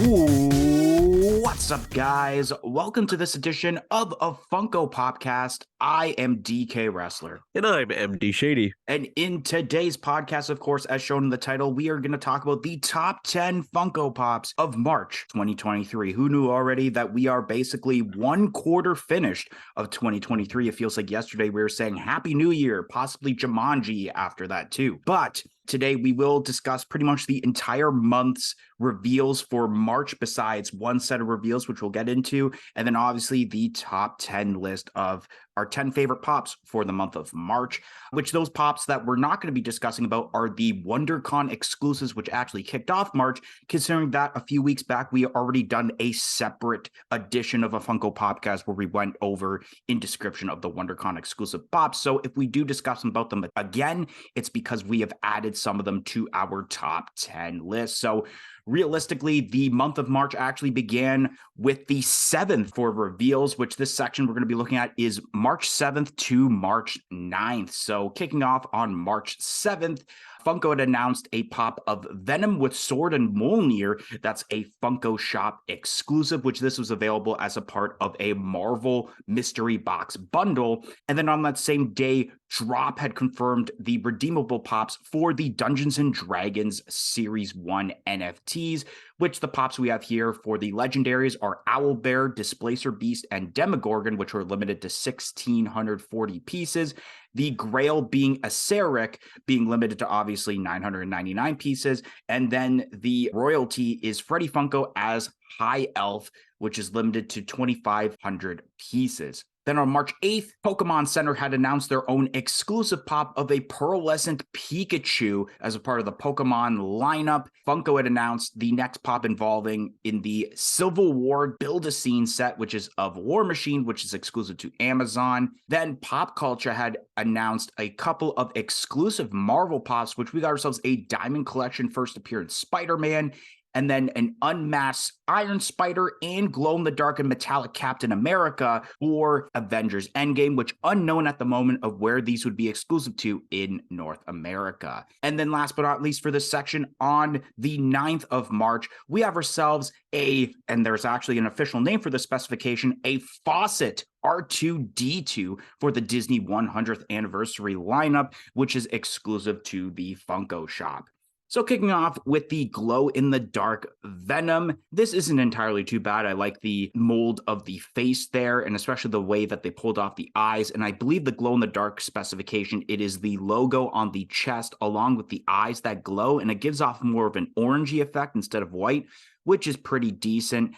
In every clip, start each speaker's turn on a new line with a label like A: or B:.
A: Ooh, what's up, guys? Welcome to this edition of a Funko Popcast. I am DK Wrestler.
B: And I'm MD Shady.
A: And in today's podcast, of course, as shown in the title, we are going to talk about the top 10 Funko Pops of March 2023. Who knew already that we are basically one quarter finished of 2023? It feels like yesterday we were saying Happy New Year, possibly Jumanji after that too. But today we will discuss pretty much the entire month's reveals for March, besides one set of reveals, which we'll get into, and then obviously the top 10 list of our 10 favorite pops for the month of March, which those pops that we're not going to be discussing about are the WonderCon exclusives, which actually kicked off March, considering that a few weeks back we already done a separate edition of a Funko Popcast where we went over in description of the WonderCon exclusive pops. So if we do discuss about them again, it's because we have added some of them to our top 10 list. So realistically, the month of March actually began with the 7th for reveals, which this section we're going to be looking at is March 7th to March 9th. So kicking off on March 7th, Funko had announced a pop of Venom with Sword and Mjolnir. That's a Funko Shop exclusive, which this was available as a part of a Marvel mystery box bundle. And then on that same day, Drop had confirmed the redeemable pops for the Dungeons & Dragons Series 1 NFTs, which the pops we have here for the legendaries are Owlbear, Displacer Beast, and Demogorgon, which were limited to 1,640 pieces. The Grail being Aceric, being limited to obviously 999 pieces. And then the royalty is Freddy Funko as High Elf, which is limited to 2,500 pieces. Then on March 8th, Pokemon Center had announced their own exclusive pop of a pearlescent Pikachu as a part of the Pokemon lineup. Funko had announced the next pop involving in the Civil War Build-A-Scene set, which is of War Machine, which is exclusive to Amazon. Then Pop Culture had announced a couple of exclusive Marvel pops, which we got ourselves a Diamond Collection first appearance Spider-Man, and then an unmasked Iron Spider and glow-in-the-dark and metallic Captain America for Avengers Endgame, which unknown at the moment of where these would be exclusive to in North America. And then last but not least for this section, on the 9th of March, we have ourselves and there's actually an official name for the specification, a Fawcett R2-D2 for the Disney 100th anniversary lineup, which is exclusive to the Funko Shop. So kicking off with the glow-in-the-dark Venom, this isn't entirely too bad. I like the mold of the face there, and especially the way that they pulled off the eyes. And I believe the glow-in-the-dark specification, it is the logo on the chest along with the eyes that glow, and it gives off more of an orangey effect instead of white, which is pretty decent.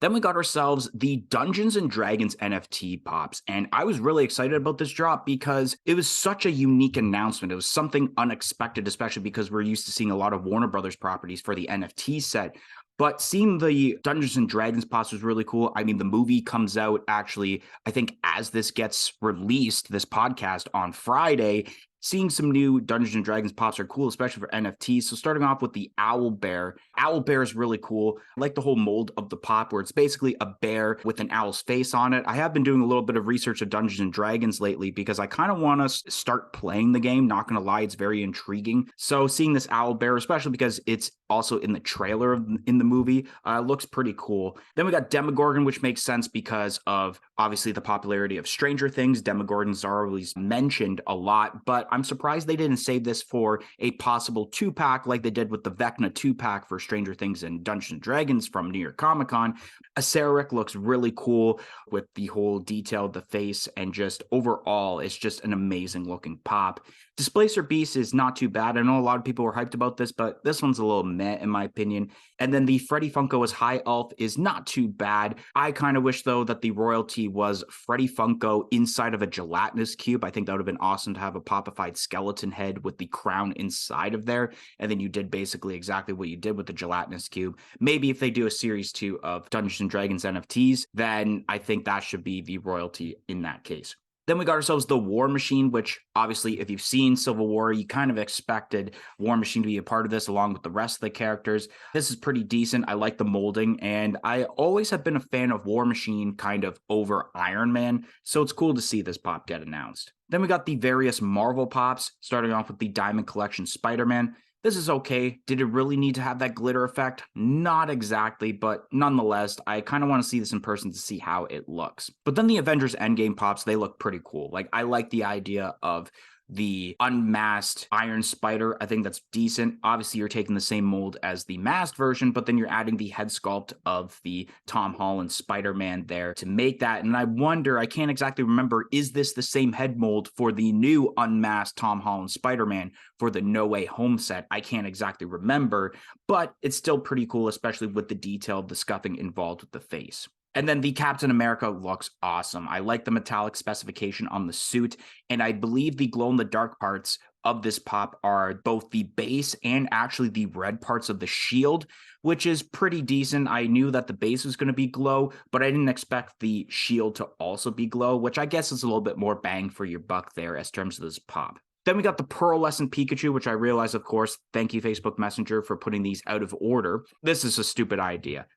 A: Then we got ourselves the Dungeons & Dragons NFT pops, and I was really excited about this drop because it was such a unique announcement. It was something unexpected, especially because we're used to seeing a lot of Warner Brothers properties for the NFT set. But seeing the Dungeons & Dragons pops was really cool. I mean, the movie comes out actually, I think as this gets released, this podcast on Friday. Seeing some new Dungeons & Dragons pops are cool, especially for NFTs. So starting off with the Owlbear. Owlbear is really cool. I like the whole mold of the pop where it's basically a bear with an owl's face on it. I have been doing a little bit of research of Dungeons & Dragons lately because I kind of want to start playing the game. Not going to lie, it's very intriguing. So seeing this Owlbear, especially because it's also in the trailer in the movie, looks pretty cool. Then we got Demogorgon, which makes sense because of obviously the popularity of Stranger Things. Demogorgons are always mentioned a lot, but I'm surprised they didn't save this for a possible 2-pack like they did with the Vecna 2-pack for Stranger Things and Dungeons & Dragons from New York Comic Con. Aceric looks really cool with the whole detail of the face, and just overall, it's just an amazing looking pop. Displacer Beast is not too bad. I know a lot of people were hyped about this, but this one's a little meh in my opinion. And then the Freddy Funko as High Elf is not too bad. I kind of wish, though, that the royalty was Freddy Funko inside of a gelatinous cube. I think that would have been awesome to have a popified skeleton head with the crown inside of there. And then you did basically exactly what you did with the gelatinous cube. Maybe if they do a series 2 of Dungeons & Dragons NFTs, then I think that should be the royalty in that case. Then we got ourselves the War Machine, which obviously if you've seen Civil War, you kind of expected War Machine to be a part of this along with the rest of the characters. This is pretty decent. I like the molding, and I always have been a fan of War Machine kind of over Iron Man, so it's cool to see this pop get announced. Then we got the various Marvel pops, starting off with the Diamond Collection Spider-Man. This is okay. Did it really need to have that glitter effect? Not exactly, but nonetheless, I kind of want to see this in person to see how it looks. But then the Avengers Endgame pops, they look pretty cool. Like, I like the idea of the unmasked Iron Spider. I think that's decent. Obviously, you're taking the same mold as the masked version, but then you're adding the head sculpt of the Tom Holland Spider-Man there to make that. And I wonder, I can't exactly remember, is this the same head mold for the new unmasked Tom Holland Spider-Man for the No Way Home set? I can't exactly remember, but it's still pretty cool, especially with the detail, the scuffing involved with the face. And then the Captain America looks awesome. I like the metallic specification on the suit, and I believe the glow-in-the-dark parts of this pop are both the base and actually the red parts of the shield, which is pretty decent. I knew that the base was going to be glow, but I didn't expect the shield to also be glow, which I guess is a little bit more bang for your buck there as terms of this pop. Then we got the Pearlescent Pikachu, which I realize, of course, thank you, Facebook Messenger, for putting these out of order. This is a stupid idea.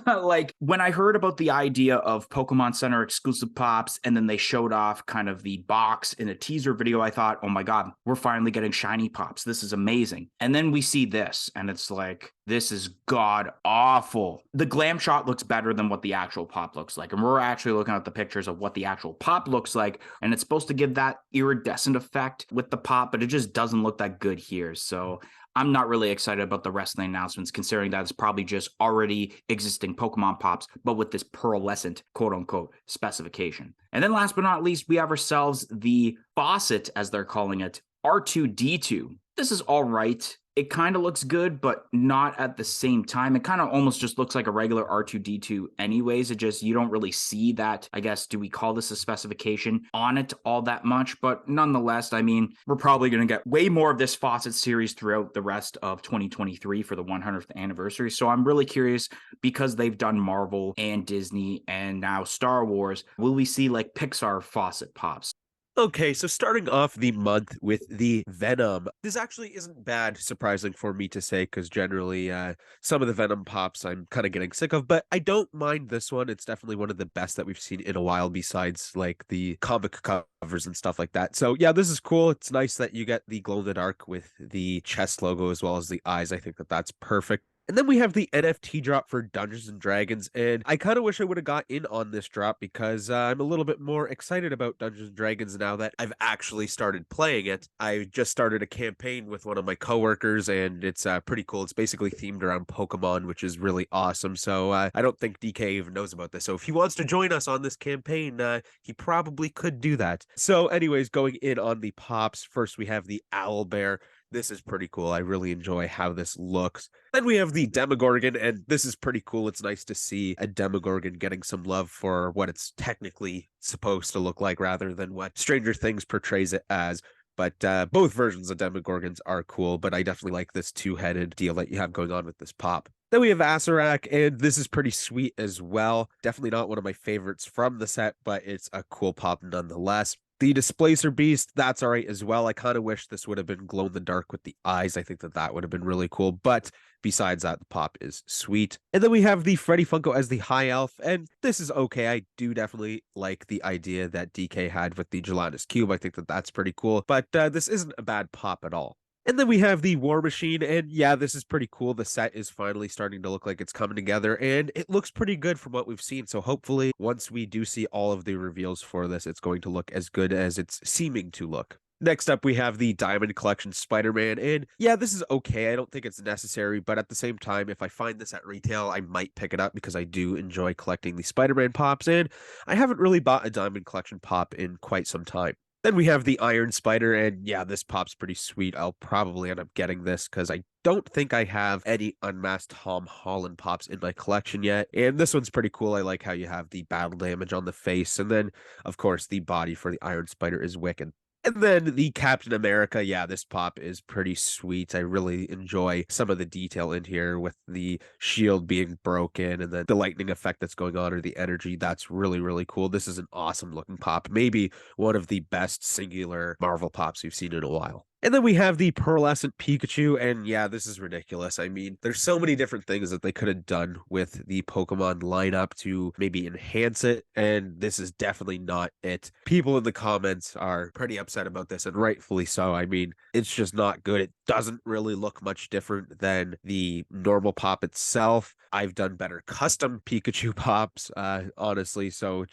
A: Like, when I heard about the idea of Pokemon Center exclusive pops, and then they showed off kind of the box in a teaser video, I thought, oh my God, we're finally getting shiny pops. This is amazing. And then we see this, and it's like, this is god awful. The glam shot looks better than what the actual pop looks like. And we're actually looking at the pictures of what the actual pop looks like. And it's supposed to give that iridescent effect with the pop, but it just doesn't look that good here. So I'm not really excited about the rest of the announcements, considering that it's probably just already existing Pokemon pops, but with this pearlescent, quote unquote, specification. And then last but not least, we have ourselves the faucet, as they're calling it, R2D2. This is all right. It kind of looks good, but not at the same time. It kind of almost just looks like a regular R2D2 anyways. It just, you don't really see that, I guess, do we call this a specification on it all that much? But nonetheless, I mean, we're probably going to get way more of this faucet series throughout the rest of 2023 for the 100th anniversary. So I'm really curious, because they've done Marvel and Disney and now Star Wars, will we see like Pixar faucet pops?
B: Okay, so starting off the month with the Venom. This actually isn't bad, surprising for me to say, because generally some of the Venom pops I'm kind of getting sick of, but I don't mind this one. It's definitely one of the best that we've seen in a while, besides like the comic covers and stuff like that. So yeah, this is cool. It's nice that you get the glow in the dark with the chest logo as well as the eyes. I think that that's perfect. And then we have the NFT drop for Dungeons and Dragons, and I kind of wish I would have got in on this drop, because I'm a little bit more excited about Dungeons and Dragons now that I've actually started playing it. I just started a campaign with one of my coworkers, and it's pretty cool. It's basically themed around Pokemon, which is really awesome. So I don't think DK even knows about this. So if he wants to join us on this campaign, he probably could do that. So anyways, going in on the pops, first we have the Owl Bear. This is pretty cool. I really enjoy how this looks. Then we have the Demogorgon, and this is pretty cool. It's nice to see a Demogorgon getting some love for what it's technically supposed to look like, rather than what Stranger Things portrays it as. But both versions of Demogorgons are cool, but I definitely like this two-headed deal that you have going on with this pop. Then we have Acerak, and this is pretty sweet as well. Definitely not one of my favorites from the set, but it's a cool pop nonetheless. The Displacer Beast, that's all right as well. I kind of wish this would have been glow in the dark with the eyes. I think that that would have been really cool. But besides that, the pop is sweet. And then we have the Freddy Funko as the High Elf. And this is okay. I do definitely like the idea that DK had with the Gelatinous Cube. I think that that's pretty cool. But this isn't a bad pop at all. And then we have the War Machine, and yeah, this is pretty cool. The set is finally starting to look like it's coming together, and it looks pretty good from what we've seen. So hopefully, once we do see all of the reveals for this, it's going to look as good as it's seeming to look. Next up, we have the Diamond Collection Spider-Man, and yeah, this is okay. I don't think it's necessary, but at the same time, if I find this at retail, I might pick it up, because I do enjoy collecting the Spider-Man pops, and I haven't really bought a Diamond Collection pop in quite some time. Then we have the Iron Spider, and yeah, this pop's pretty sweet. I'll probably end up getting this, because I don't think I have any unmasked Tom Holland pops in my collection yet. And this one's pretty cool. I like how you have the battle damage on the face, and then, of course, the body for the Iron Spider is wicked. And then the Captain America, yeah, this pop is pretty sweet. I really enjoy some of the detail in here with the shield being broken, and then the lightning effect that's going on, or the energy. That's really, really cool. This is an awesome looking pop. Maybe one of the best singular Marvel pops we've seen in a while. And then we have the pearlescent Pikachu, and yeah, this is ridiculous. I mean, there's so many different things that they could have done with the Pokemon lineup to maybe enhance it, and this is definitely not it. People in the comments are pretty upset about this, and rightfully so. I mean, it's just not good. It doesn't really look much different than the normal pop itself. I've done better custom Pikachu pops, honestly, so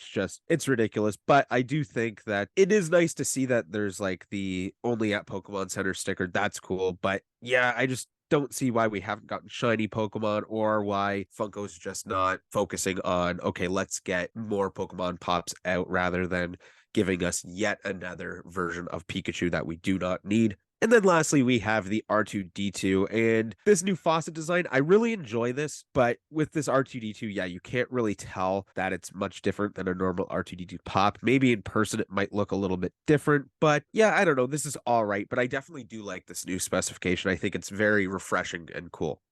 B: it's ridiculous. But I do think that it is nice to see that there's like the only at Pokemon Center sticker. That's cool. But yeah, I just don't see why we haven't gotten shiny Pokemon or why Funko's just not focusing on, okay, let's get more Pokemon pops out rather than giving us yet another version of Pikachu that we do not need. And then lastly, we have the R2D2 and this new faucet design. I really enjoy this, but with this R2D2, yeah, you can't really tell that it's much different than a normal R2D2 pop. Maybe in person it might look a little bit different, but yeah, I don't know. This is all right, but I definitely do like this new specification. I think it's very refreshing and cool.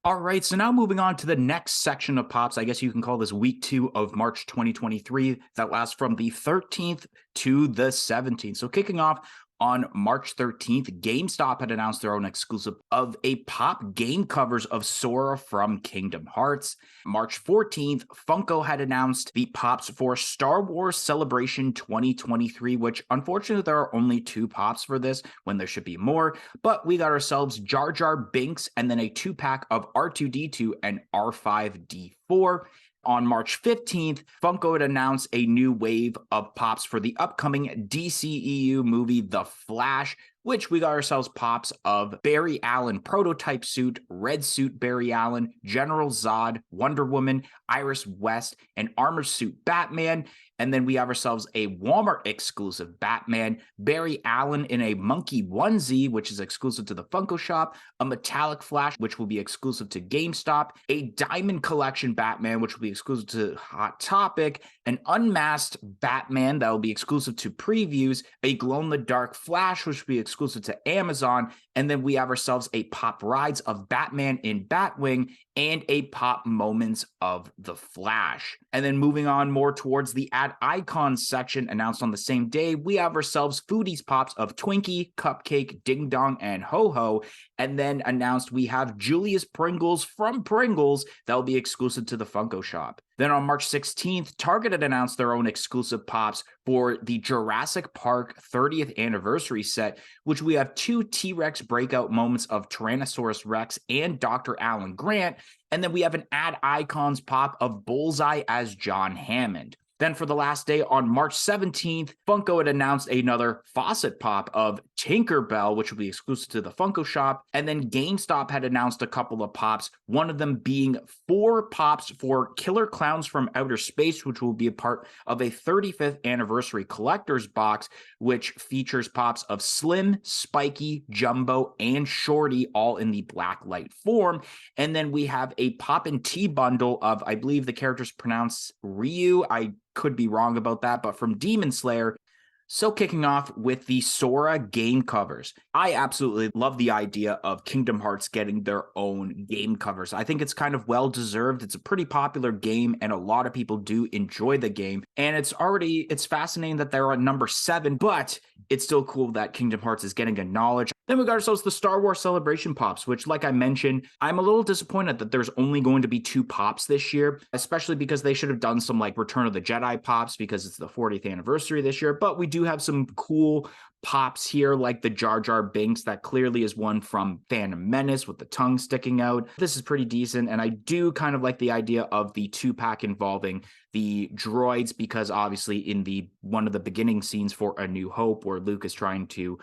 A: All right, so now moving on to the next section of pops. I guess you can call this week 2 of March 2023 that lasts from the 13th to the 17th. So kicking off on March 13th, GameStop had announced their own exclusive of a pop game covers of Sora from Kingdom Hearts. March 14th, Funko had announced the pops for Star Wars Celebration 2023, which unfortunately there are only 2 pops for this when there should be more, but we got ourselves Jar Jar Binks and then a 2-pack of R2D2 and R5D4. On March 15th, Funko had announced a new wave of pops for the upcoming DCEU movie, The Flash, which we got ourselves pops of Barry Allen prototype suit, red suit Barry Allen, General Zod, Wonder Woman, Iris West, and armor suit Batman. And then we have ourselves a Walmart exclusive Batman, Barry Allen in a monkey onesie, which is exclusive to the Funko shop, a metallic Flash, which will be exclusive to GameStop, a Diamond Collection Batman, which will be exclusive to Hot Topic, an unmasked Batman that will be exclusive to previews, a glow-in-the-dark Flash, which will be exclusive to Amazon, and then we have ourselves a pop rides of Batman in Batwing and a pop moments of the Flash. And then moving on more towards the ad icons section announced on the same day, we have ourselves foodies pops of Twinkie, Cupcake, Ding Dong, and Ho Ho. And then announced we have Julius Pringles from Pringles that will be exclusive to the Funko shop. Then on March 16th, Target had announced their own exclusive pops for the Jurassic Park 30th anniversary set, which we have 2 T-Rex breakout moments of Tyrannosaurus Rex and Dr. Alan Grant. And then we have an ad icons pop of Bullseye as John Hammond. Then for the last day on March 17th, Funko had announced another faucet pop of Tinkerbell, which will be exclusive to the Funko shop. And then GameStop had announced a couple of pops, one of them being 4 pops for Killer Clowns from Outer Space, which will be a part of a 35th anniversary collector's box, which features pops of Slim, Spiky, Jumbo, and Shorty, all in the black light form. And then we have a Pop and Tea bundle of, I believe the character's pronounced Ryu. I could be wrong about that, but from Demon Slayer. So kicking off with the Sora game covers. I absolutely love the idea of Kingdom Hearts getting their own game covers. I think it's kind of well deserved. It's a pretty popular game and a lot of people do enjoy the game. And it's fascinating that they're on number 7, but it's still cool that Kingdom Hearts is getting acknowledged. Then we got ourselves the Star Wars Celebration pops, which, like I mentioned, I'm a little disappointed that there's only going to be 2 pops this year, especially because they should have done some like Return of the Jedi pops because it's the 40th anniversary this year. But we do have some cool pops here, like the Jar Jar Binks that clearly is one from Phantom Menace with the tongue sticking out. This is pretty decent, and I do kind of like the idea of the 2-pack involving the droids, because obviously in the one of the beginning scenes for A New Hope where Luke is trying to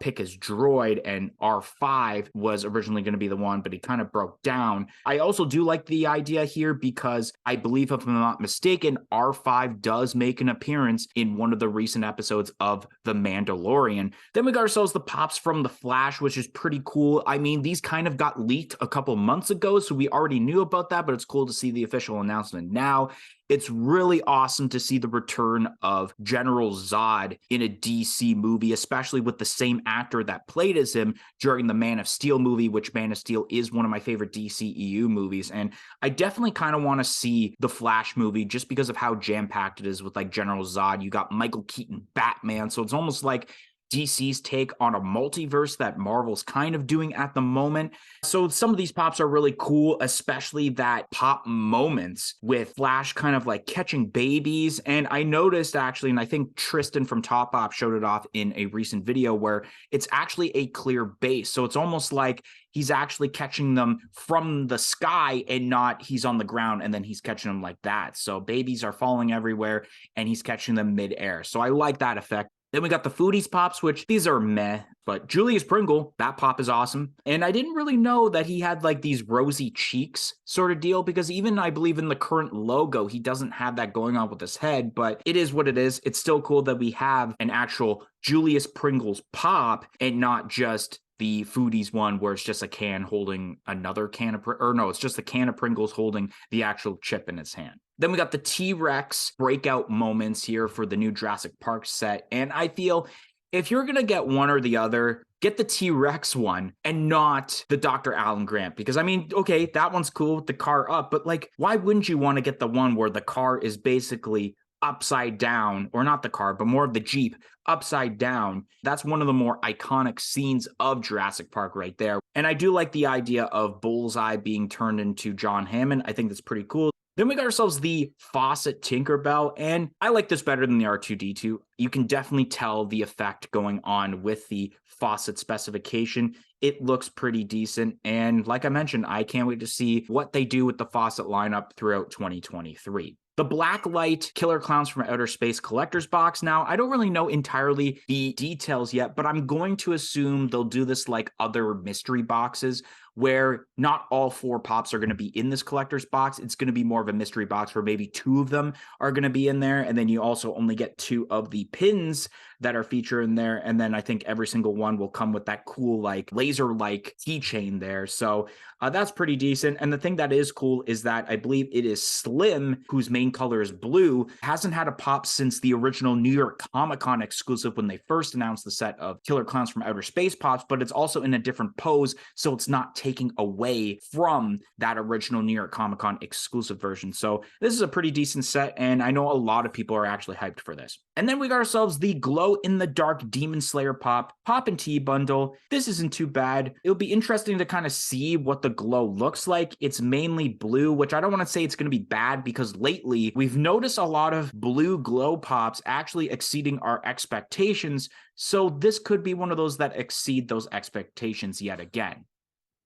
A: pick his droid and R5 was originally going to be the one, but he kind of broke down. I also do like the idea here because I believe, if I'm not mistaken, R5 does make an appearance in one of the recent episodes of The Mandalorian. Then we got ourselves the pops from The Flash, which is pretty cool. I mean, these kind of got leaked a couple months ago, so we already knew about that, but it's cool to see the official announcement now. It's really awesome to see the return of General Zod in a DC movie, especially with the same actor that played as him during the Man of Steel movie, which Man of Steel is one of my favorite DCEU movies. And I definitely kind of want to see the Flash movie just because of how jam-packed it is with like General Zod. You got Michael Keaton Batman, so it's almost like DC's take on a multiverse that Marvel's kind of doing at the moment. So some of these pops are really cool, especially that pop moments with Flash kind of like catching babies. And I noticed actually, and I think Tristan from Top Pop showed it off in a recent video, where it's actually a clear base. So it's almost like he's actually catching them from the sky and not he's on the ground and then he's catching them like that. So babies are falling everywhere and he's catching them midair. So I like that effect. Then we got the Foodies pops, which these are meh, but Julius Pringle, that pop is awesome. And I didn't really know that he had like these rosy cheeks sort of deal, because even I believe in the current logo, he doesn't have that going on with his head, but it is what it is. It's still cool that we have an actual Julius Pringles pop and not just the Foodies one where it's just a can holding another can of, or no, it's just a can of Pringles holding the actual chip in its hand. Then we got the T-Rex breakout moments here for the new Jurassic Park set. And I feel if you're going to get one or the other, get the T-Rex one and not the Dr. Alan Grant. Because I mean, okay, that one's cool with the car up, but like, why wouldn't you want to get the one where the car is basically upside down, or not the car, but more of the Jeep upside down? That's one of the more iconic scenes of Jurassic Park right there. And I do like the idea of Bullseye being turned into John Hammond. I think that's pretty cool. Then we got ourselves the Fawcett Tinkerbell, and I like this better than the R2-D2. You can definitely tell the effect going on with the Fawcett specification. It looks pretty decent, and like I mentioned, I can't wait to see what they do with the Fawcett lineup throughout 2023. The Blacklight Killer Clowns from Outer Space collector's box. Now, I don't really know entirely the details yet, but I'm going to assume they'll do this like other mystery boxes, where not all 4 pops are going to be in this collector's box. It's going to be more of a mystery box where maybe 2 of them are going to be in there. And then you also only get 2 of the pins that are featured in there. And then I think every single one will come with that cool, like laser-like keychain there. So that's pretty decent. And the thing that is cool is that I believe it is Slim, whose main color is blue, hasn't had a pop since the original New York Comic-Con exclusive when they first announced the set of Killer Clowns from Outer Space pops, but it's also in a different pose. So it's not taking away from that original New York Comic-Con exclusive version. So this is a pretty decent set, and I know a lot of people are actually hyped for this. And then we got ourselves the Glow in the Dark Demon Slayer pop and tea bundle. This isn't too bad. It'll be interesting to kind of see what the glow looks like. It's mainly blue, which I don't want to say it's going to be bad, because lately we've noticed a lot of blue glow pops actually exceeding our expectations. So this could be one of those that exceed those expectations yet again.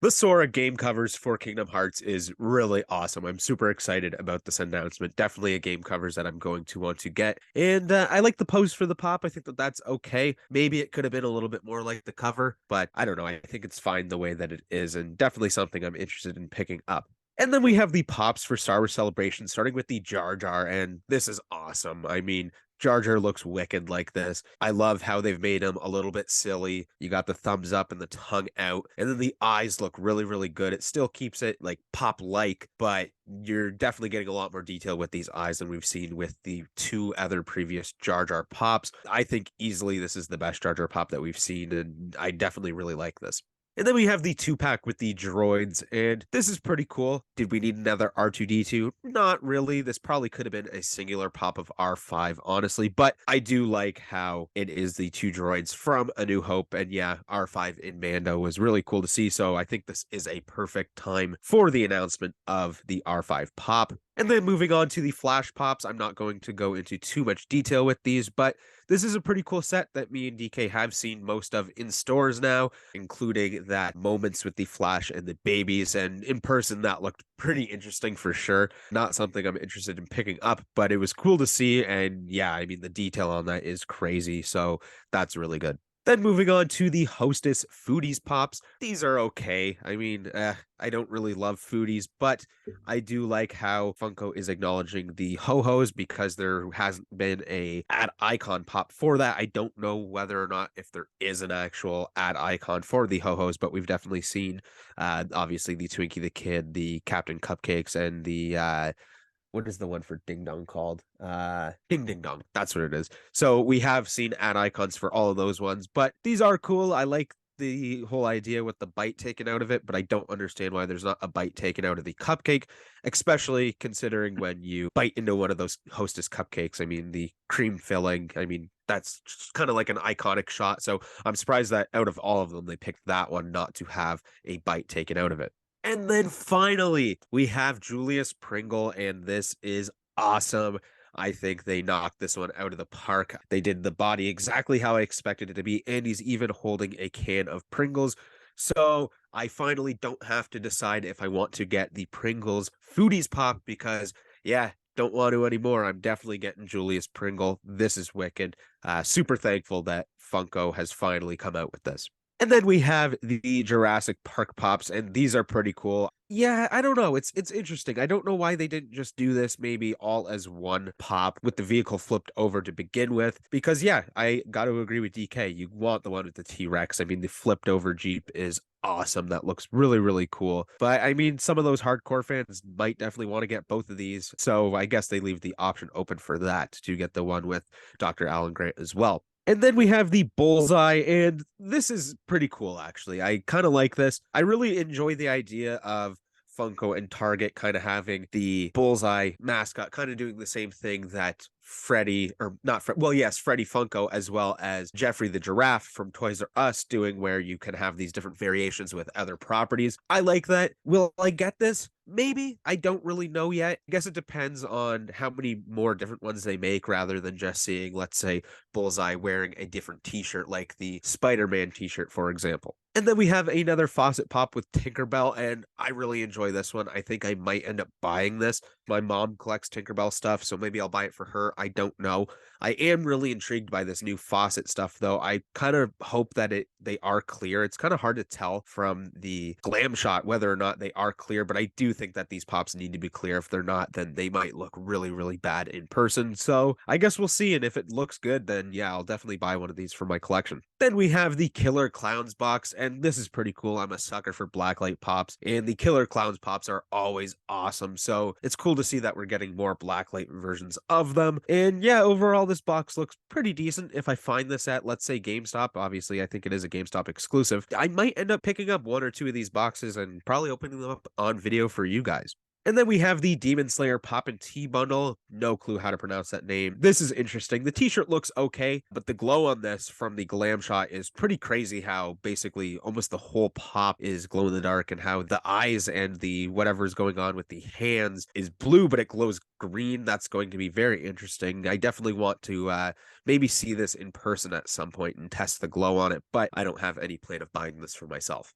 B: The Sora game covers for Kingdom Hearts is really awesome. I'm super excited about this announcement. Definitely a game covers that I'm going to want to get. And I like the pose for the pop. I think that that's okay. Maybe it could have been a little bit more like the cover, but I don't know. I think it's fine the way that it is, and definitely something I'm interested in picking up. And then we have the pops for Star Wars Celebration, starting with the Jar Jar, and this is awesome. I mean, Jar Jar looks wicked like this. I love how they've made him a little bit silly. You got the thumbs up and the tongue out, and then the eyes look really, really good. It still keeps it like pop-like, but you're definitely getting a lot more detail with these eyes than we've seen with the 2 other previous Jar Jar pops. I think easily this is the best Jar Jar pop that we've seen, and I definitely really like this. And then we have the 2-pack with the droids, and this is pretty cool. Did we need another R2-D2? Not really. This probably could have been a singular pop of R5, honestly, but I do like how it is the 2 droids from A New Hope, and yeah, R5 in Mando was really cool to see, so I think this is a perfect time for the announcement of the R5 pop. And then moving on to the Flash pops, I'm not going to go into too much detail with these, but this is a pretty cool set that me and DK have seen most of in stores now, including that moments with the Flash and the babies, and in person that looked pretty interesting for sure. Not something I'm interested in picking up, but it was cool to see, and yeah, I mean the detail on that is crazy, so that's really good. Then moving on to the Hostess Foodies pops. These are okay. I mean, I don't really love Foodies, but I do like how Funko is acknowledging the ho-hos, because there hasn't been a ad icon pop for that. I don't know whether or not if there is an actual ad icon for the ho-hos, but we've definitely seen obviously the Twinkie the Kid, the Captain Cupcakes, and the what is the one for Ding Dong called? Ding Ding Dong. That's what it is. So we have seen ad icons for all of those ones, but these are cool. I like the whole idea with the bite taken out of it, but I don't understand why there's not a bite taken out of the cupcake, especially considering when you bite into one of those Hostess cupcakes. I mean, the cream filling, I mean, that's kind of like an iconic shot. So I'm surprised that out of all of them, they picked that one not to have a bite taken out of it. And then finally, we have Julius Pringle, and this is awesome. I think they knocked this one out of the park. They did the body exactly how I expected it to be, and he's even holding a can of Pringles. So I finally don't have to decide if I want to get the Pringles Foodies Pop because, yeah, don't want to anymore. I'm definitely getting Julius Pringle. This is wicked. Super thankful that Funko has finally come out with this. And then we have the Jurassic Park Pops, and these are pretty cool. Yeah, I don't know. It's interesting. I don't know why they didn't just do this maybe all as one pop with the vehicle flipped over to begin with. Because yeah, I got to agree with DK. You want the one with the T-Rex. I mean, the flipped over Jeep is awesome. That looks really, really cool. But I mean, some of those hardcore fans might definitely want to get both of these. So I guess they leave the option open for that to get the one with Dr. Alan Grant as well. And then we have the bullseye, and this is pretty cool, actually. I kind of like this. I really enjoy the idea of Funko and Target kind of having the bullseye mascot, kind of doing the same thing that Freddy, or not Fred, well, yes, Freddy Funko, as well as Jeffrey the Giraffe from Toys R Us doing, where you can have these different variations with other properties. I like that. Will I get this? Maybe. I don't really know yet. I guess it depends on how many more different ones they make rather than just seeing, let's say, Bullseye wearing a different t-shirt like the Spider-Man t-shirt, for example. And then we have another faucet pop with Tinkerbell, and I really enjoy this one. I think I might end up buying this. My mom collects Tinkerbell stuff, so maybe I'll buy it for her. I don't know. I am really intrigued by this new faucet stuff, though. I kind of hope that they are clear. It's kind of hard to tell from the glam shot whether or not they are clear, but I do think that these pops need to be clear. If they're not, then they might look really, really bad in person. So I guess we'll see. And if it looks good, then yeah, I'll definitely buy one of these for my collection. Then we have the Killer Clowns box, and this is pretty cool. I'm a sucker for blacklight pops, and the Killer Clowns pops are always awesome. So it's cool to see that we're getting more blacklight versions of them. And yeah, overall, this box looks pretty decent. If I find this at, let's say, GameStop, obviously, I think it is a GameStop exclusive, I might end up picking up one or two of these boxes and probably opening them up on video for you guys. And then we have the Demon Slayer Pop and Tea bundle. No clue how to pronounce that name. This is interesting. The t-shirt looks okay, but the glow on this from the glam shot is pretty crazy, how basically almost the whole pop is glow in the dark, and how the eyes and the whatever's going on with the hands is blue, but it glows green. That's going to be very interesting. I definitely want to maybe see this in person at some point and test the glow on it, but I don't have any plan of buying this for myself.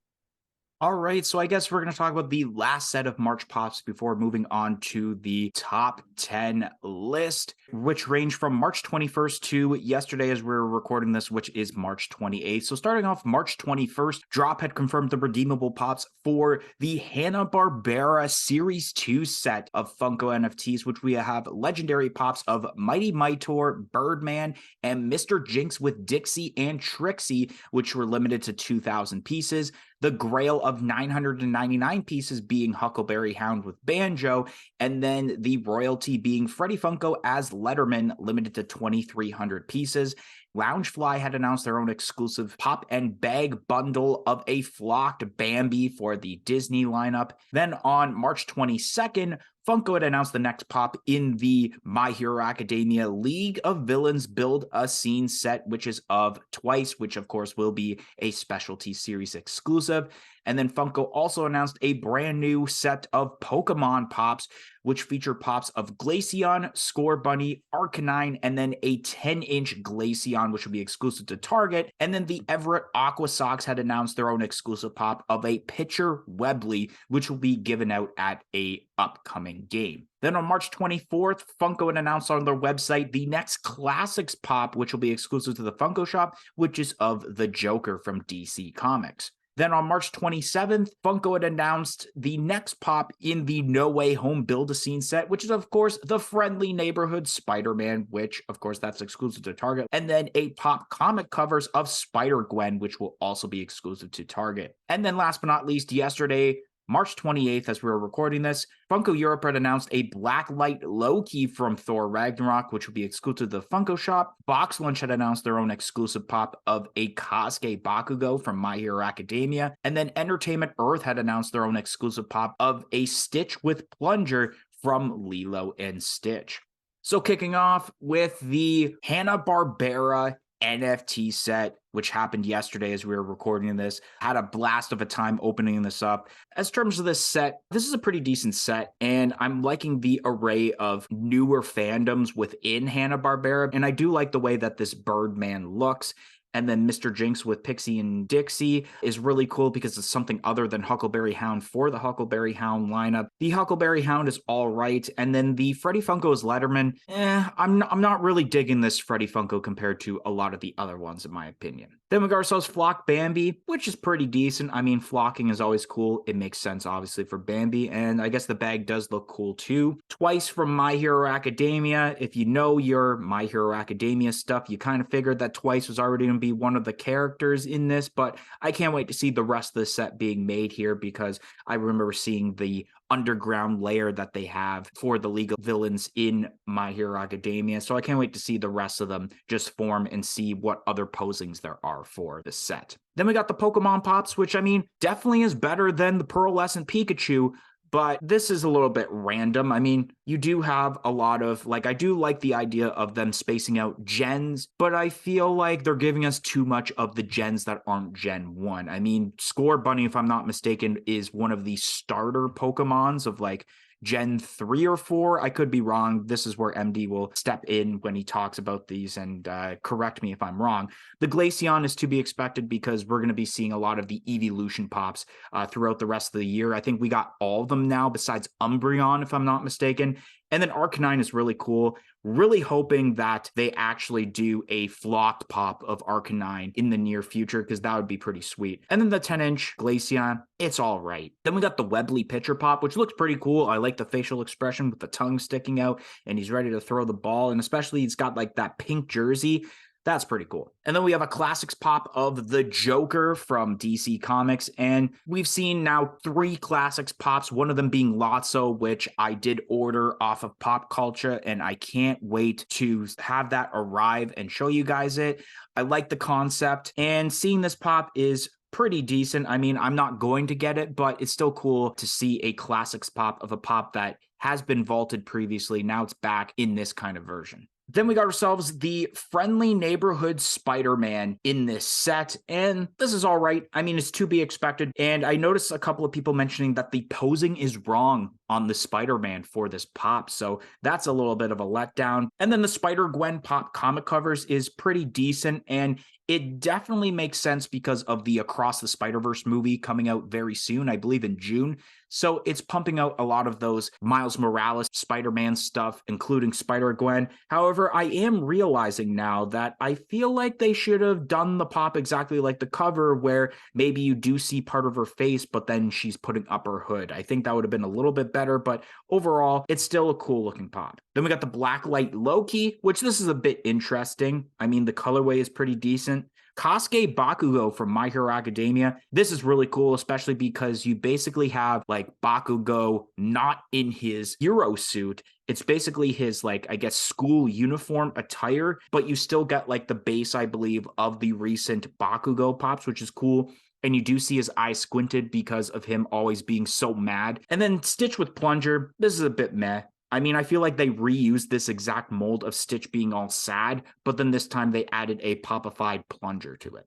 A: All right, so I guess we're going to talk about the last set of March Pops before moving on to the top 10 list, which range from March 21st to yesterday as we're recording this, which is March 28th. So starting off March 21st, Drop had confirmed the redeemable Pops for the Hanna-Barbera Series 2 set of Funko NFTs, which we have legendary Pops of Mighty Mightor, Birdman, and Mr. Jinx with Dixie and Trixie, which were limited to 2,000 pieces. The Grail of 999 pieces being Huckleberry Hound with Banjo, and then the royalty being Freddy Funko as Letterman, limited to 2,300 pieces. Loungefly had announced their own exclusive pop and bag bundle of a flocked Bambi for the Disney lineup. Then on March 22nd, Funko had announced the next pop in the My Hero Academia League of Villains Build a Scene set, which is of Twice, which of course will be a specialty series exclusive. And then Funko also announced a brand new set of Pokemon Pops, which feature Pops of Glaceon, Score Bunny, Arcanine, and then a 10-inch Glaceon, which will be exclusive to Target. And then the Everett Aqua Sox had announced their own exclusive pop of a Pitcher Webley, which will be given out at a upcoming game. Then on March 24th, Funko had announced on their website the next Classics Pop, which will be exclusive to the Funko shop, which is of the Joker from DC Comics. Then on March 27th, Funko had announced the next pop in the No Way Home Build-A-Scene set, which is, of course, the Friendly Neighborhood Spider-Man, which, of course, that's exclusive to Target. And then a pop comic covers of Spider-Gwen, which will also be exclusive to Target. And then last but not least, yesterday, March 28th, as we were recording this, Funko Europe had announced a Blacklight Loki from Thor Ragnarok, which will be exclusive to the Funko shop. Box Lunch had announced their own exclusive pop of a Kasuke Bakugo from My Hero Academia. And then Entertainment Earth had announced their own exclusive pop of a Stitch with Plunger from Lilo and Stitch. So kicking off with the Hanna-Barbera NFT set, which happened yesterday as we were recording this. Had a blast of a time opening this up. As terms of this set, this is a pretty decent set, and I'm liking the array of newer fandoms within Hanna-Barbera, and I do like the way that this Birdman looks. And then Mr. Jinx with Pixie and Dixie is really cool because it's something other than Huckleberry Hound for the Huckleberry Hound lineup. The Huckleberry Hound is all right. And then the Freddy Funko's Letterman, I'm not really digging this Freddy Funko compared to a lot of the other ones, in my opinion. Then we got ourselves Flock Bambi, which is pretty decent. I mean, flocking is always cool. It makes sense, obviously, for Bambi. And I guess the bag does look cool, too. Twice from My Hero Academia. If you know your My Hero Academia stuff, you kind of figured that Twice was already going to be one of the characters in this. But I can't wait to see the rest of the set being made here because I remember seeing the underground layer that they have for the League of Villains in My Hero Academia. So I can't wait to see the rest of them just form and see what other posings there are for this set. Then we got the Pokemon Pops, which I mean, definitely is better than the Pearlescent Pikachu, but this is a little bit random. I mean, you do have a lot of, like, I do like the idea of them spacing out gens, but I feel like they're giving us too much of the gens that aren't Gen 1. I mean, Score Bunny, if I'm not mistaken, is one of the starter Pokemons of like Gen 3 or 4. I could be wrong. This is where MD will step in when he talks about these and correct me if I'm wrong. The Glaceon is to be expected because we're going to be seeing a lot of the evolution pops throughout the rest of the year. I think we got all of them now besides Umbreon, if I'm not mistaken. And then Arcanine is really cool. Really hoping that they actually do a flocked pop of Arcanine in the near future because that would be pretty sweet. And then the 10-inch Glaceon, it's all right. Then we got the Webley pitcher pop, which looks pretty cool. I like the facial expression with the tongue sticking out and he's ready to throw the ball. And especially he's got like that pink jersey. That's pretty cool. And then we have a classics pop of the Joker from DC Comics. And we've seen now 3 classics pops, one of them being Lotso, which I did order off of Pop Culture. And I can't wait to have that arrive and show you guys it. I like the concept. And seeing this pop is pretty decent. I mean, I'm not going to get it, but it's still cool to see a classics pop of a pop that has been vaulted previously. Now it's back in this kind of version. Then we got ourselves the Friendly Neighborhood Spider-Man in this set, and this is all right. I mean, it's to be expected, and I noticed a couple of people mentioning that the posing is wrong on the Spider-Man for this pop, so that's a little bit of a letdown. And then the Spider-Gwen pop comic covers is pretty decent, and it definitely makes sense because of the Across the Spider-Verse movie coming out very soon, I believe in June. So it's pumping out a lot of those Miles Morales Spider-Man stuff, including Spider-Gwen. However, I am realizing now that I feel like they should have done the pop exactly like the cover, where maybe you do see part of her face, but then she's putting up her hood. I think that would have been a little bit better, but overall, it's still a cool looking pop. Then we got the Blacklight Loki, which this is a bit interesting. I mean, the colorway is pretty decent. Kasuke Bakugo from My Hero Academia. This is really cool, especially because you basically have like Bakugo not in his hero suit. It's basically his, like, I guess, school uniform attire, but you still get like the base, I believe, of the recent Bakugo pops, which is cool. And you do see his eyes squinted because of him always being so mad. And then Stitch with Plunger. This is a bit meh. I mean, I feel like they reused this exact mold of Stitch being all sad, but then this time they added a popified Plunger to it.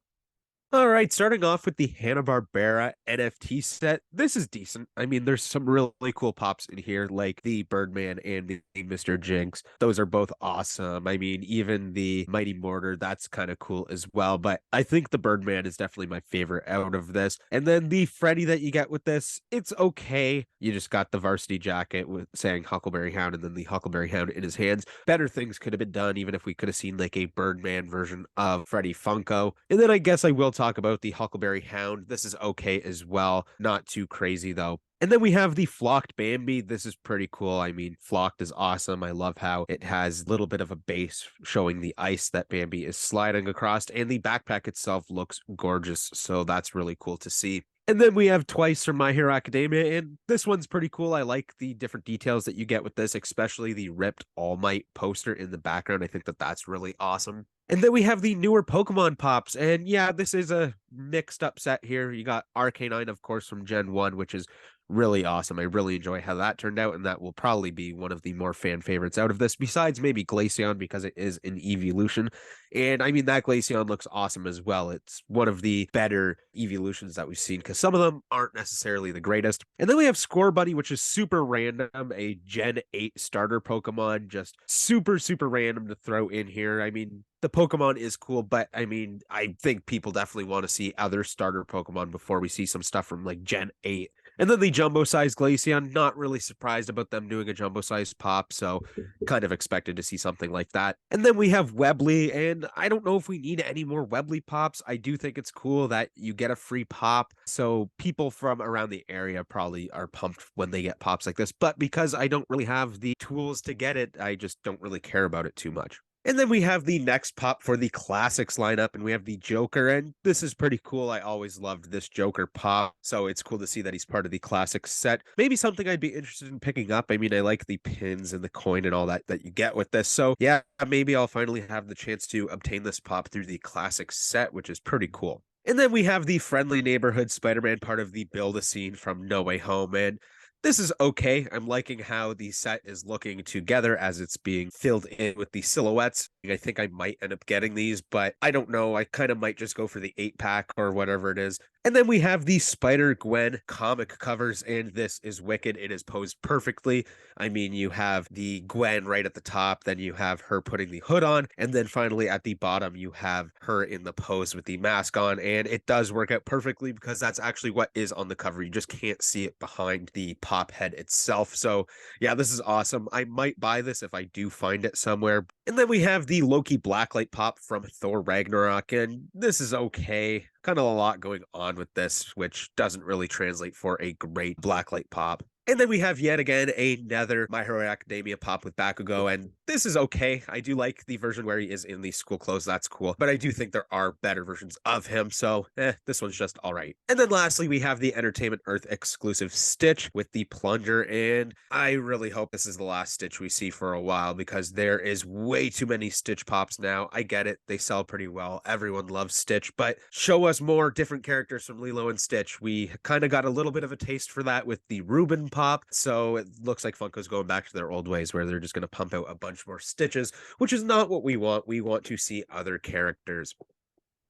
B: All right, starting off with the Hanna-Barbera NFT set. This is decent. I mean, there's some really cool pops in here, like the Birdman and the Mr. Jinx. Those are both awesome. I mean, even the Mighty Mortar, that's kind of cool as well. But I think the Birdman is definitely my favorite out of this. And then the Freddy that you get with this, it's okay. You just got the varsity jacket with saying Huckleberry Hound and then the Huckleberry Hound in his hands. Better things could have been done, even if we could have seen like a Birdman version of Freddy Funko. And then I guess I will talk about the Huckleberry Hound. This is okay as well. Not too crazy though. And then we have the Flocked Bambi. This is pretty cool. I mean, Flocked is awesome. I love how it has a little bit of a base showing the ice that Bambi is sliding across, and the backpack itself looks gorgeous. So that's really cool to see. And then we have Twice from My Hero Academia, and this one's pretty cool. I like the different details that you get with this, especially the ripped All Might poster in the background. I think that that's really awesome. And then we have the newer Pokemon pops. And yeah, this is a mixed up set here. You got Arcanine, of course, from Gen 1, which is really awesome. I really enjoy how that turned out, and that will probably be one of the more fan favorites out of this, besides maybe Glaceon, because it is an evolution. And I mean, that Glaceon looks awesome as well. It's one of the better evolutions that we've seen, because some of them aren't necessarily the greatest. And then we have Score Buddy, which is super random, a Gen 8 starter Pokemon, just super, super random to throw in here. I mean, the Pokemon is cool, but I mean, I think people definitely want to see other starter Pokemon before we see some stuff from like Gen 8. And then the jumbo sized Glaceon, not really surprised about them doing a jumbo sized pop, so kind of expected to see something like that. And then we have Webley, and I don't know if we need any more Webley pops. I do think it's cool that you get a free pop, so people from around the area probably are pumped when they get pops like this. But because I don't really have the tools to get it, I just don't really care about it too much. And then we have the next pop for the classics lineup, and we have the Joker, and this is pretty cool. I always loved this Joker pop, so it's cool to see that he's part of the classics set. Maybe something I'd be interested in picking up. I mean, I like the pins and the coin and all that you get with this. So yeah, maybe I'll finally have the chance to obtain this pop through the classics set, which is pretty cool. And then we have the Friendly Neighborhood Spider-Man, part of the Build-A-Scene from No Way Home, and this is okay. I'm liking how the set is looking together as it's being filled in with the silhouettes. I think I might end up getting these, but I don't know. I kind of might just go for the 8-pack or whatever it is. And then we have the Spider-Gwen comic covers, and this is wicked. It is posed perfectly. I mean, you have the Gwen right at the top, then you have her putting the hood on, and then finally at the bottom, you have her in the pose with the mask on, and it does work out perfectly because that's actually what is on the cover. You just can't see it behind the pop head itself. So yeah, this is awesome. I might buy this if I do find it somewhere. And then we have the Loki Blacklight pop from Thor Ragnarok, and this is okay. Kind of a lot going on with this, which doesn't really translate for a great Blacklight pop. And then we have yet again another My Hero Academia pop with Bakugo, and this is okay. I do like the version where he is in the school clothes. That's cool. But I do think there are better versions of him, so this one's just all right. And then lastly, we have the Entertainment Earth exclusive Stitch with the plunger, and I really hope this is the last Stitch we see for a while, because there is way too many Stitch pops now. I get it. They sell pretty well. Everyone loves Stitch, but show us more different characters from Lilo and Stitch. We kind of got a little bit of a taste for that with the Reuben pop, so it looks like Funko's going back to their old ways where they're just going to pump out a bunch more Stitches, which is not what we want. We want to see other characters.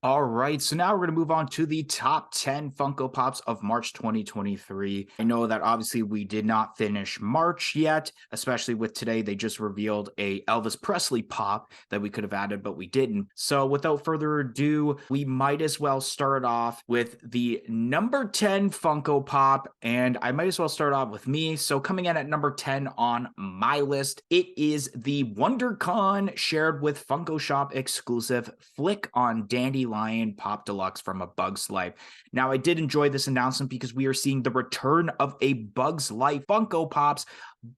A: All right, so now we're going to move on to the top 10 Funko Pops of March 2023. I know that obviously we did not finish March yet, especially with today. They just revealed a Elvis Presley pop that we could have added, but we didn't. So without further ado, we might as well start off with the number 10 Funko Pop, and I might as well start off with me. So coming in at number 10 on my list, it is the WonderCon shared with Funko Shop exclusive Flick on Dandelion Pop Deluxe from A Bug's Life. Now, I did enjoy this announcement because we are seeing the return of a Bug's Life Funko Pops,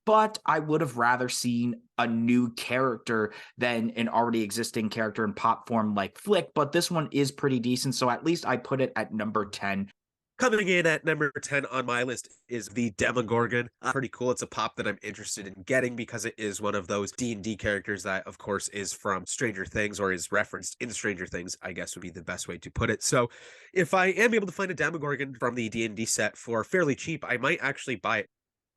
A: but I would have rather seen a new character than an already existing character in pop form like Flick, but this one is pretty decent, so at least I put it at number 10.
B: Coming in at number 10 on my list is the Demogorgon. Pretty cool. It's a pop that I'm interested in getting because it is one of those D&D characters that, of course, is from Stranger Things, or is referenced in Stranger Things, I guess would be the best way to put it. So if I am able to find a Demogorgon from the D&D set for fairly cheap, I might actually buy it.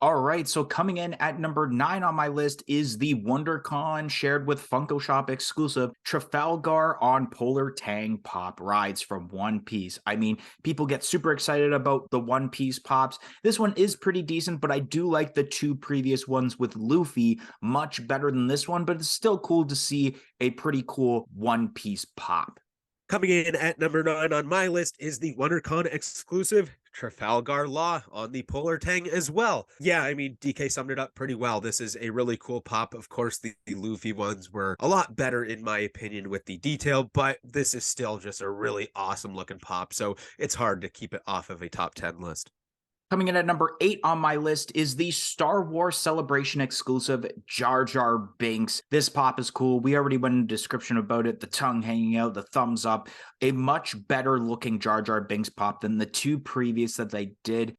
A: All right, so coming in at number 9 on my list is the WonderCon shared with Funko Shop exclusive Trafalgar on Polar Tang Pop Rides from One Piece. I mean, people get super excited about the One Piece pops. This one is pretty decent, but I do like the two previous ones with Luffy much better than this one, but it's still cool to see a pretty cool One Piece pop.
B: Coming in at number 9 on my list is the WonderCon exclusive Trafalgar Law on the Polar Tang as well. Yeah, I mean, DK summed it up pretty well. This is a really cool pop. Of course, the Luffy ones were a lot better, in my opinion, with the detail, but this is still just a really awesome looking pop, so it's hard to keep it off of a top 10 list.
A: Coming in at number 8 on my list is the Star Wars Celebration exclusive Jar Jar Binks. This pop is cool. We already went into description about it. The tongue hanging out, the thumbs up. A much better looking Jar Jar Binks pop than the two previous that they did.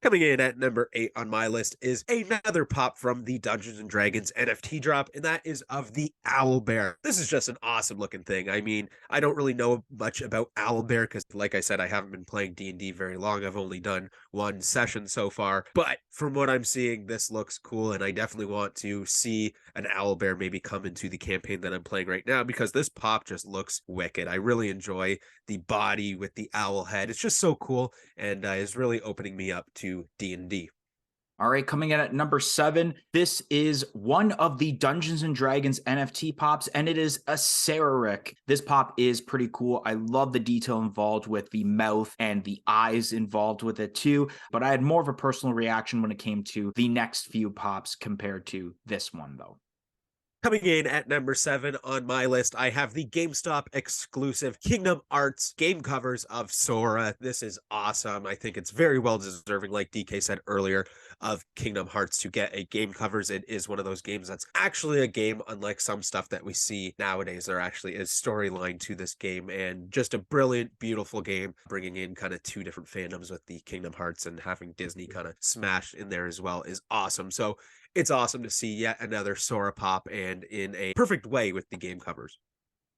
B: Coming in at number 8 on my list is another pop from the Dungeons and Dragons NFT drop, and that is of the Owlbear. This is just an awesome looking thing. I mean, I don't really know much about Owlbear because, like I said, I haven't been playing D&D very long. I've only done one session so far, but from what I'm seeing, this looks cool, and I definitely want to see an Owlbear maybe come into the campaign that I'm playing right now because this pop just looks wicked. I really enjoy the body with the owl head. It's just so cool and is really opening me up to D&D.
A: All right, coming in at number 7, this is one of the Dungeons and Dragons NFT pops, and it is a Ceraric. This pop is pretty cool. I love the detail involved with the mouth and the eyes involved with it too, but I had more of a personal reaction when it came to the next few pops compared to this one, though.
B: Coming in at number 7 on my list, I have the GameStop exclusive Kingdom Hearts game covers of Sora. This is awesome. I think it's very well deserving, like DK said earlier, of Kingdom Hearts to get a game covers. It is one of those games that's actually a game, unlike some stuff that we see nowadays. There actually is storyline to this game, and just a brilliant, beautiful game, bringing in kind of two different fandoms with the Kingdom Hearts and having Disney kind of smashed in there as well is awesome. So it's awesome to see yet another Sora pop, and in a perfect way with the game covers.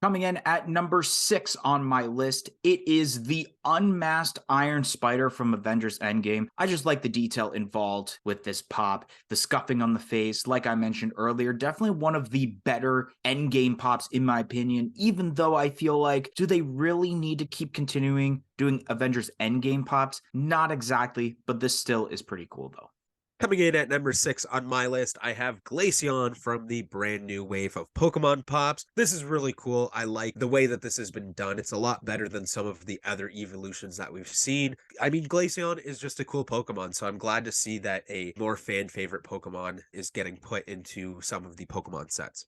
A: Coming in at number 6 on my list, it is the unmasked Iron Spider from Avengers Endgame. I just like the detail involved with this pop, the scuffing on the face, like I mentioned earlier, definitely one of the better Endgame pops in my opinion, even though I feel like, do they really need to keep continuing doing Avengers Endgame pops? Not exactly, but this still is pretty cool though.
B: Coming in at number 6 on my list, I have Glaceon from the brand new wave of Pokemon Pops. This is really cool. I like the way that this has been done. It's a lot better than some of the other evolutions that we've seen. I mean, Glaceon is just a cool Pokemon, so I'm glad to see that a more fan favorite Pokemon is getting put into some of the Pokemon sets.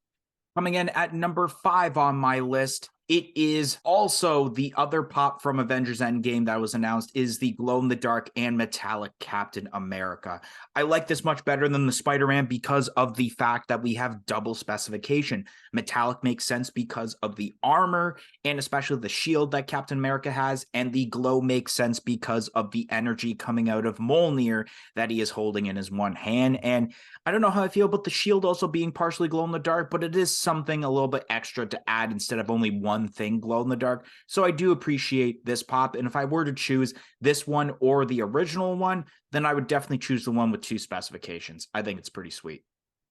A: Coming in at number 5 on my list, it is also the other pop from Avengers Endgame that was announced is the glow-in-the-dark and metallic Captain America. I like this much better than the Spider-Man because of the fact that we have double specification. Metallic makes sense because of the armor and especially the shield that Captain America has, and the glow makes sense because of the energy coming out of Mjolnir that he is holding in his one hand. And I don't know how I feel about the shield also being partially glow-in-the-dark, but it is something a little bit extra to add instead of only one thing glow in the dark. So I do appreciate this pop. And if I were to choose this one or the original one, then I would definitely choose the one with 2 specifications. I think it's pretty sweet.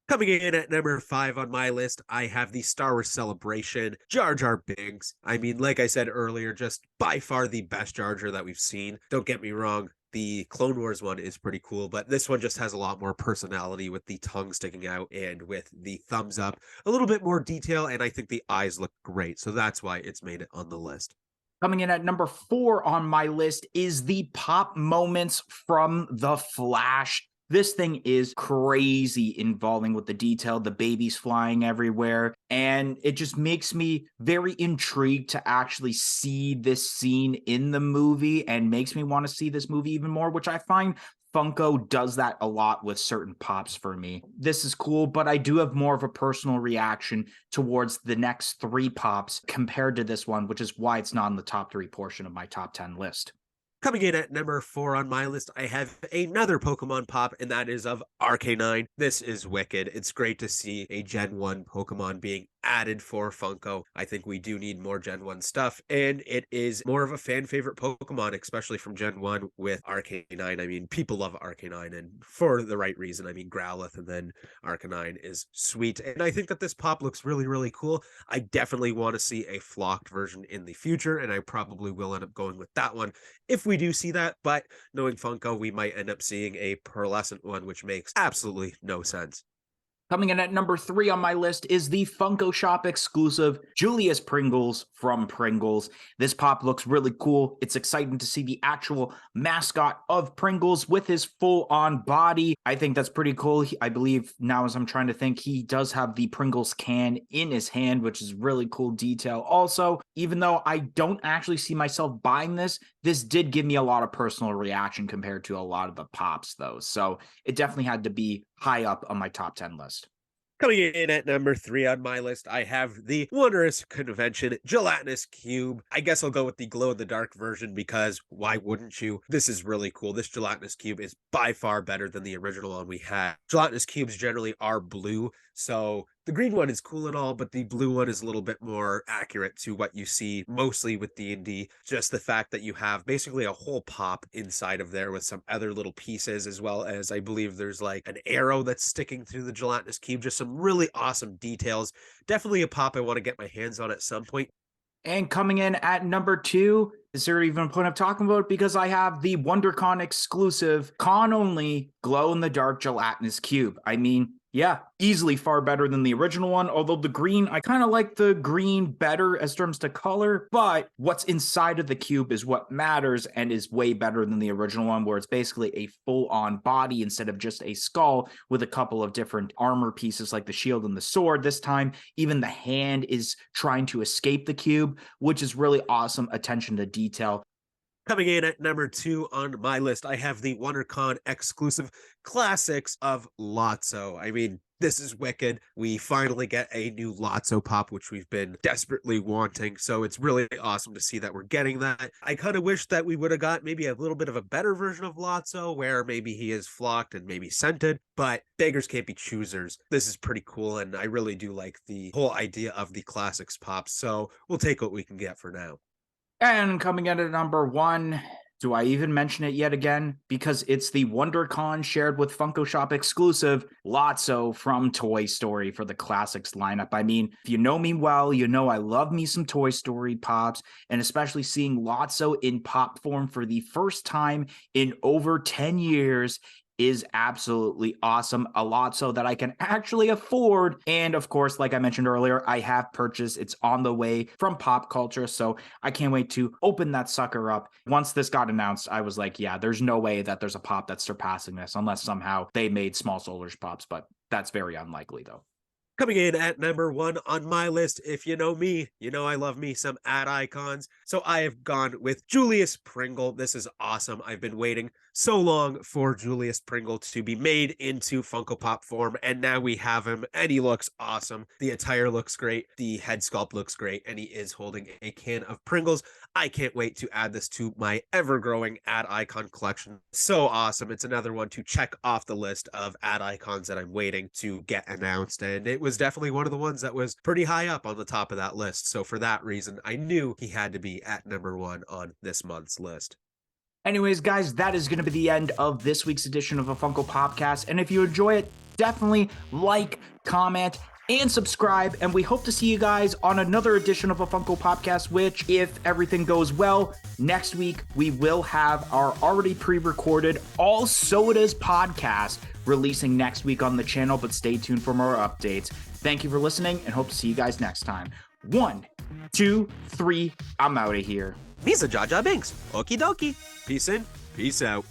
B: Coming in at number 5 on my list, I have the Star Wars Celebration Jar Jar Binks. I mean, like I said earlier, just by far the best Jar Jar that we've seen. Don't get me wrong, the Clone Wars one is pretty cool, but this one just has a lot more personality with the tongue sticking out and with the thumbs up. A little bit more detail, and I think the eyes look great, so that's why it's made it on the list.
A: Coming in at number 4 on my list is the pop moments from The Flash. This thing is crazy involving with the detail, the babies flying everywhere, and it just makes me very intrigued to actually see this scene in the movie and makes me want to see this movie even more, which I find Funko does that a lot with certain pops for me. This is cool, but I do have more of a personal reaction towards the next 3 pops compared to this one, which is why it's not in the top 3 portion of my top 10 list.
B: Coming in at number 4 on my list, I have another Pokemon pop, and that is of Arcanine. This is wicked. It's great to see a Gen 1 Pokemon being added for Funko. I think we do need more Gen 1 stuff, and it is more of a fan favorite Pokemon, especially from Gen 1 with Arcanine. I mean, people love Arcanine, and for the right reason. I mean, Growlithe and then Arcanine is sweet, and I think that this pop looks really, really cool. I definitely want to see a flocked version in the future, and I probably will end up going with that one if we do see that, but knowing Funko, we might end up seeing a pearlescent one, which makes absolutely no sense.
A: Coming in at number 3 on my list is the Funko Shop exclusive Julius Pringles from Pringles. This pop looks really cool. It's exciting to see the actual mascot of Pringles with his full-on body. I think that's pretty cool. I believe now as I'm trying to think, he does have the Pringles can in his hand, which is really cool detail. Also, even though I don't actually see myself buying this, this did give me a lot of personal reaction compared to a lot of the pops though. So it definitely had to be high up on my top 10 list.
B: Coming in at number 3 on my list, I have the Wondrous Convention Gelatinous Cube. I guess I'll go with the glow-in-the-dark version because why wouldn't you? This is really cool. This Gelatinous Cube is by far better than the original one we had. Gelatinous Cubes generally are blue, so the green one is cool and all, but the blue one is a little bit more accurate to what you see mostly with D&D. Just the fact that you have basically a whole pop inside of there with some other little pieces, as well as I believe there's like an arrow that's sticking through the gelatinous cube. Just some really awesome details. Definitely a pop I want to get my hands on at some point.
A: And coming in at number 2, is there even a point of talking about it? Because I have the WonderCon exclusive, con-only, glow-in-the-dark gelatinous cube. I mean, yeah, easily far better than the original one, although the green, I kind of like the green better as terms to color, but what's inside of the cube is what matters and is way better than the original one, where it's basically a full-on body instead of just a skull with a couple of different armor pieces like the shield and the sword. This time, even the hand is trying to escape the cube, which is really awesome attention to detail.
B: Coming in at number 2 on my list, I have the WonderCon exclusive Classics of Lotso. I mean, this is wicked. We finally get a new Lotso pop, which we've been desperately wanting. So it's really awesome to see that we're getting that. I kind of wish that we would have got maybe a little bit of a better version of Lotso, where maybe he is flocked and maybe scented, but beggars can't be choosers. This is pretty cool, and I really do like the whole idea of the Classics pop. So we'll take what we can get for now.
A: And coming in at number 1, do I even mention it yet again? Because it's the WonderCon shared with Funko Shop exclusive Lotso from Toy Story for the Classics lineup. I mean, if you know me well, you know I love me some Toy Story pops, and especially seeing Lotso in pop form for the first time in over 10 years is absolutely awesome. A Lotso that I can actually afford. And of course, like I mentioned earlier, I have purchased. It's on the way from Pop Culture. So I can't wait to open that sucker up. Once this got announced, I was like, yeah, there's no way that there's a pop that's surpassing this unless somehow they made small soldiers pops. But that's very unlikely though.
B: Coming in at number 1 on my list, if you know me, you know I love me some ad icons. So I have gone with Julius Pringle. This is awesome. I've been waiting so long for Julius Pringle to be made into Funko Pop form, and now we have him, and he looks awesome. The attire looks great, the head sculpt looks great, and he is holding a can of Pringles. I can't wait to add this to my ever-growing ad icon collection. So awesome. It's another one to check off the list of ad icons that I'm waiting to get announced, and it was definitely one of the ones that was pretty high up on the top of that list. So for that reason, I knew he had to be at number 1 on this month's list.
A: Anyways, guys, that is going to be the end of this week's edition of a Funko Popcast. And if you enjoy it, definitely like, comment, and subscribe. And we hope to see you guys on another edition of a Funko Popcast, which, if everything goes well, next week we will have our already pre-recorded All Sodas podcast releasing next week on the channel. But stay tuned for more updates. Thank you for listening and hope to see you guys next time. 1, 2, 3, I'm out of here.
B: Misa Jaja Binks. Okie dokie. Peace in, peace out.